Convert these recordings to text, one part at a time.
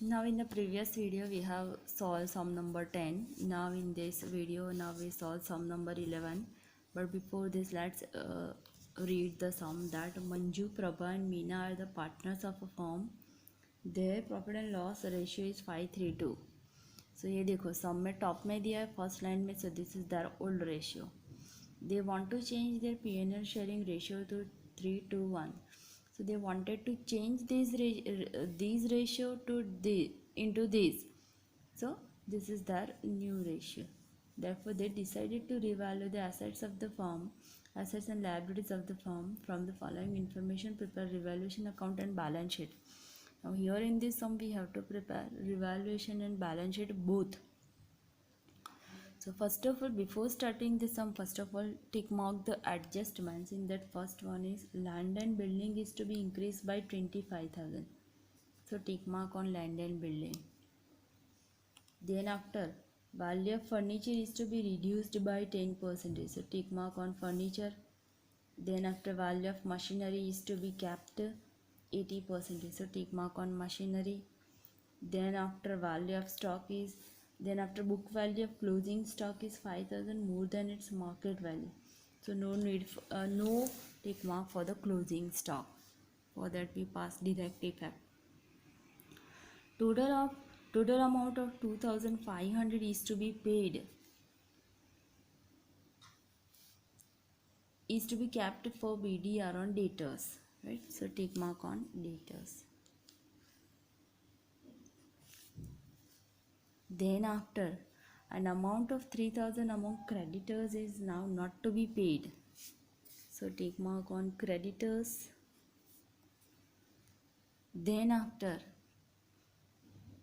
Now in the previous video we have solved sum number 10. Now in this video we solve sum number 11. But before this let's read the sum that Manju, Prabha and Meena are the partners of a firm. Their profit and loss ratio is 5:3:2. So ये देखो सम में top में दिया है first line में. So this is their old ratio. They want to change their P&L sharing ratio to 3:1. So they wanted to change these ratio to into these. So this is their new ratio. Therefore they decided to revalue the assets of the firm, assets and liabilities of the firm from the following information. Prepare revaluation account and balance sheet. Now here in this sum we have to prepare revaluation and balance sheet both. So first of all, before starting the sum, first of all tick mark the adjustments. In that first one is land and building is to be increased by 25,000. So tick mark on land and building. Then after value of furniture is to be reduced by 10%. So tick mark on furniture. Then after value of machinery is to be kept 80%. So tick mark on machinery. Then after value of stock is, then after book value of closing stock is 5,000 more than its market value. So no need for, no tick mark for the closing stock. For that we pass direct effect. Total amount of 2,500 is to be paid, is to be kept for BDR on debtors, right? So tick mark on debtors. Then after an amount of 3,000 among creditors is now not to be paid. So tick mark on creditors. Then after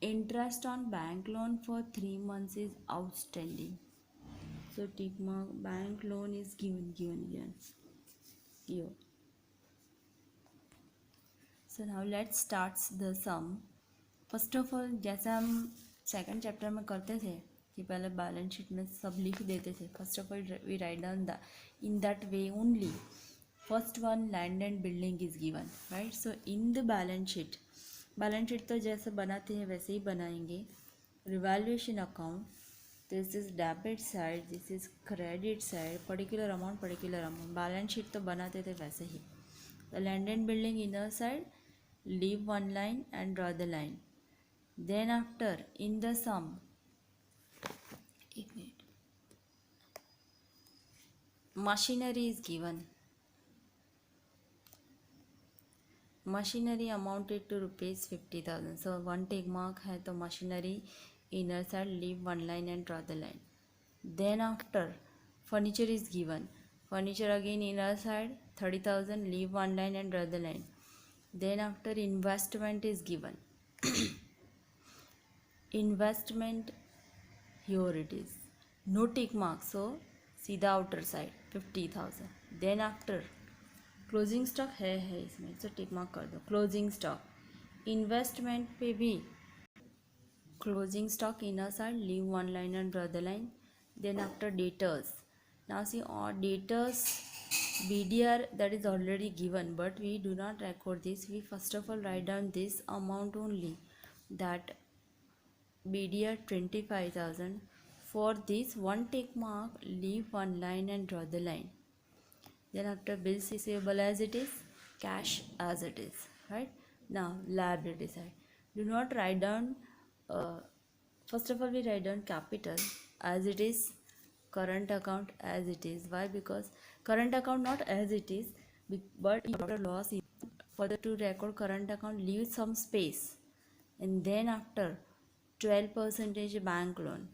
interest on bank loan for 3 months is outstanding. So tick mark bank loan is given. Here. So now let's start the sum. First of all जैसा हम second chapter में करते थे कि पहले balance sheet में सब लिख देते थे. First of all we write down the in that way only. First one land and building is given, right. So in the balance sheet तो जैसे बनाते हैं वैसे ही बनाएंगे. Revaluation account, this is debit side, this is credit side, particular amount. Balance sheet तो बनाते थे वैसे ही. The land and building inner side, leave one line and draw the line. Then after in the sum, machinery is given. Machinery amounted to rupees 50,000. So one tick mark है तो machinery inner side, leave one line and draw the line. Then after furniture is given. Furniture again inner side 30,000, leave one line and draw the line. Then after investment is given. Investment, here it is, no tick mark, so सीधा outer side 50,000. Then after closing stock है इसमें, so tick mark कर दो. Closing stock investment पे भी closing stock inner side, leave one line and draw the line. Then after debtors, now see all debtors BDR that is already given, but we do not record this. We first of all write down this amount only, that BDR 25,000. For this one tick mark, leave one line and draw the line. Then after bills receivable as it is, cash as it is, right. Now liability side, do not write down first of all we write down capital as it is, current account as it is. Why? Because current account not as it is, but after loss, further to record current account, leave some space. And then after 12% bank loan,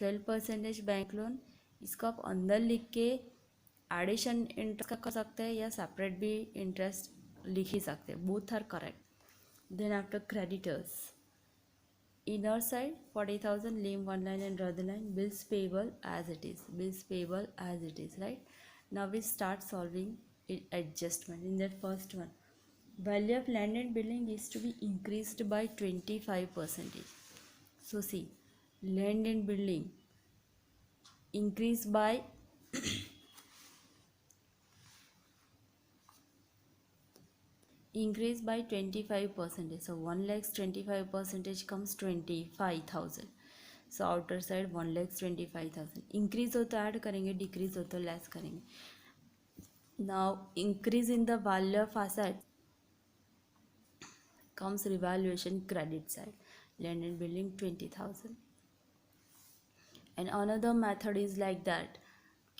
12% bank loan, इसको आप अंदर लिख के addition interest कर सकते हैं या separate भी इंटरेस्ट लिख ही सकते हैं. Both are correct. Then after creditors inner side 40,000, leave one line and draw the line. Bills payable as it is, right. Now we start solving adjustment. In that first one, value of land and building is to be increased by 25%. So see, land and building increased by increase by 25%. So 1 lakhs 25% comes 25,000. So outer side 1 lakhs 25,000. Increase हो तो add करेंगे, decrease हो तो less करेंगे. Now increase in the value of asset comes revaluation credit side. Land and building 20,000. And another method is like that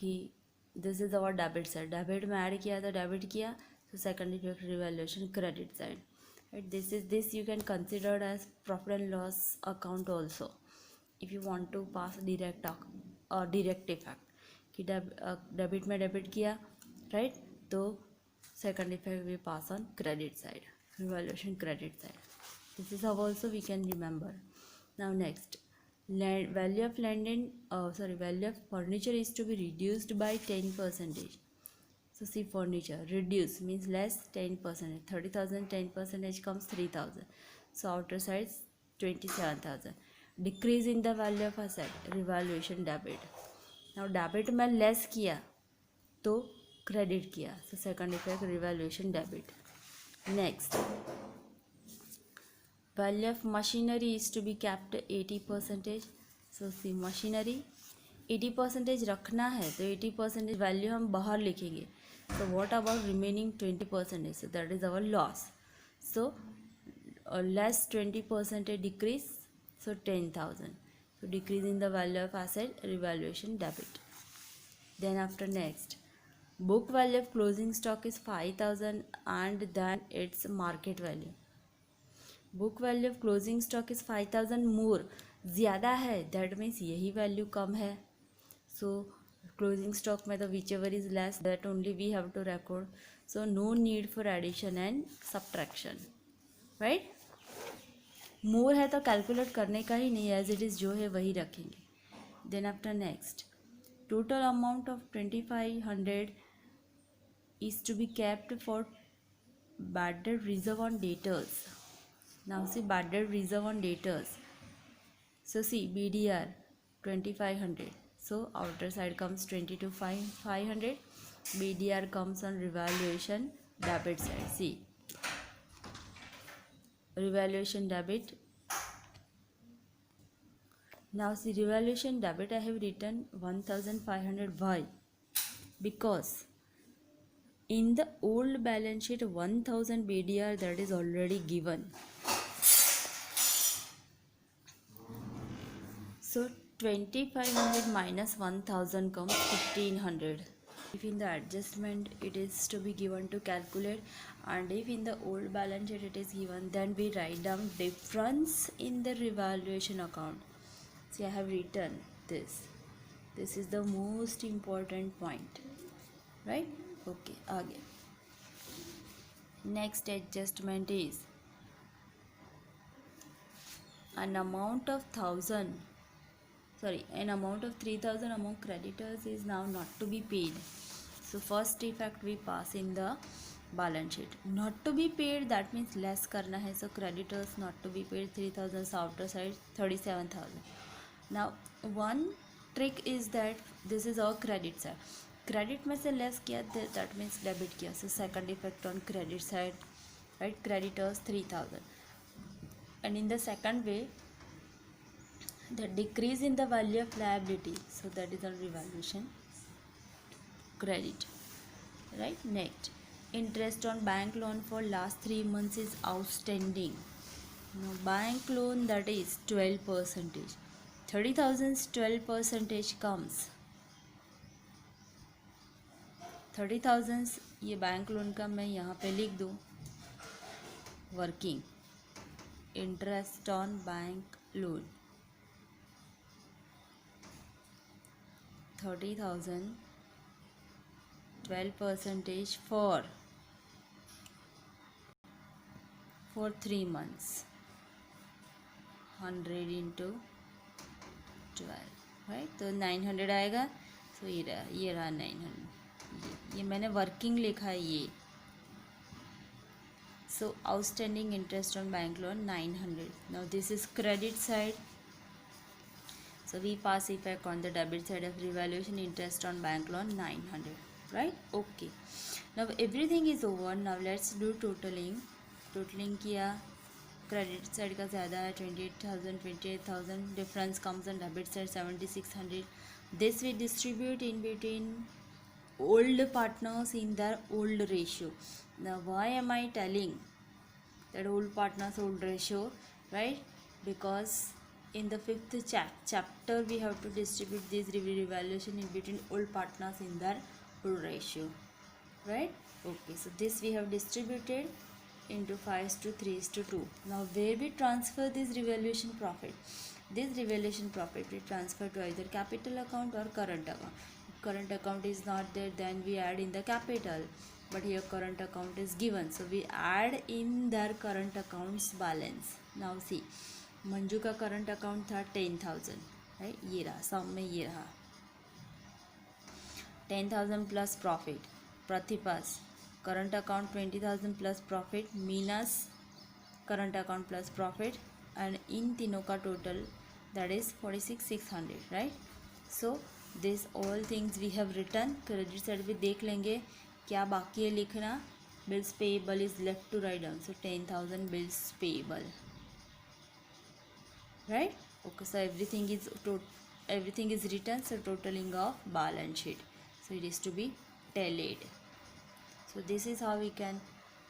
कि this is our debit side. Debit में add किया तो डेबिट किया, so second effect revaluation credit side. Right? This you can consider as profit and loss account also. If you want to pass direct effect कि debit में debit किया, right? तो second effect we pass on credit side, revaluation credit side. This is how also we can remember. Now next, value of value of furniture is to be reduced by 10%. So see, furniture reduce means less 10%. 30,000 10% comes 3,000. So outer side 27,000. Decrease in the value of asset, revaluation debit. Now debit में less किया तो credit किया, so second effect revaluation debit. Next, value of machinery is to be kept 80%. So see, machinery 80% रखना है तो 80% value हम बाहर लिखेंगे. So what about remaining 20%? So that is our loss. So less 20% decrease, so 10,000. So decrease in the value of asset, revaluation debit. Then after next, book value of closing stock is 5,000 and then its market value. Book value of closing stock is 5,000 more, ज़्यादा है, that means यही value कम है. So closing stock में तो whichever is less that only we have to record. So no need for addition and subtraction, right. More है तो calculate करने का ही नहीं, एज इट इज़ जो है वही रखेंगे. Then after next, total amount of 2,500 is to be kept for bad debt reserve on debtors. Now see, bad debt reserve on debtors. So see, BDR 2,500. So outer side comes 22,500. BDR comes on revaluation debit side. See, revaluation debit. Now see, revaluation debit I have written 1,500. Why? Because in the old balance sheet 1,000 BDR that is already given. So 2,500 minus 1,000 comes 1,500. If in the adjustment it is to be given to calculate, and if in the old balance sheet it is given, then we write down difference in the revaluation account. See, I have written this. This is the most important point, right? Okay, again. Next adjustment is an amount of 3,000 among creditors is now not to be paid. So first effect we pass in the balance sheet. Not to be paid, that means less करना है. So creditors not to be paid 3,000, so outer side 37,000. Now one trick is that this is our credit side. Credit में से less किया, that means debit किया. So second effect on credit side, right? Creditors 3,000. And in the second way, the decrease in the value of liability, so that is on revaluation credit, right? Next, interest on bank loan for last 3 months is outstanding. Now bank loan, that is 12%. 30,000 12% comes 30,000. ये bank loan का मैं यहाँ पे लिख दूँ, working interest on bank loan 30,000 12% for 3 months, 100 into 12, right? तो 900 आएगा. तो ये रहा 900. ये मैंने वर्किंग लिखा है ये. So outstanding interest on bank loan 900. Now this is credit side. So we pass effect on the debit side of revaluation interest on bank loan 900, right? Okay. Now everything is over. Now let's do totaling किया, credit side का ज़्यादा है 28,000 difference comes on debit side 7,600. This we distribute in between old partners in their old ratio. Now why am I telling that old partners old ratio, right? Because in the fifth chapter we have to distribute this revaluation in between old partners in their old ratio, right? Okay, so this we have distributed into 5:3:2. Now where we transfer this revaluation profit? This revaluation profit we transfer to either capital account or current account. If current account is not there, then we add in the capital, but here current account is given, so we add in their current accounts balance. Now see, Manju का current account था 10,000, right? ये रहा, सम में ये रहा 10,000 plus profit. Pratibha's current account 20,000 plus profit, Meena's current account plus profit, and इन तीनों का total that is 46,600, right? So this all things we have written. Credit side भी देख लेंगे क्या बाकी है लिखना. Bills payable is left to write down, so 10,000 bills payable, right? Okay, so everything is written, so totaling of balance sheet, so it is to be tallied. So this is how we can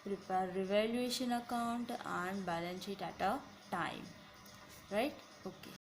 prepare revaluation account and balance sheet at a time, right? Okay.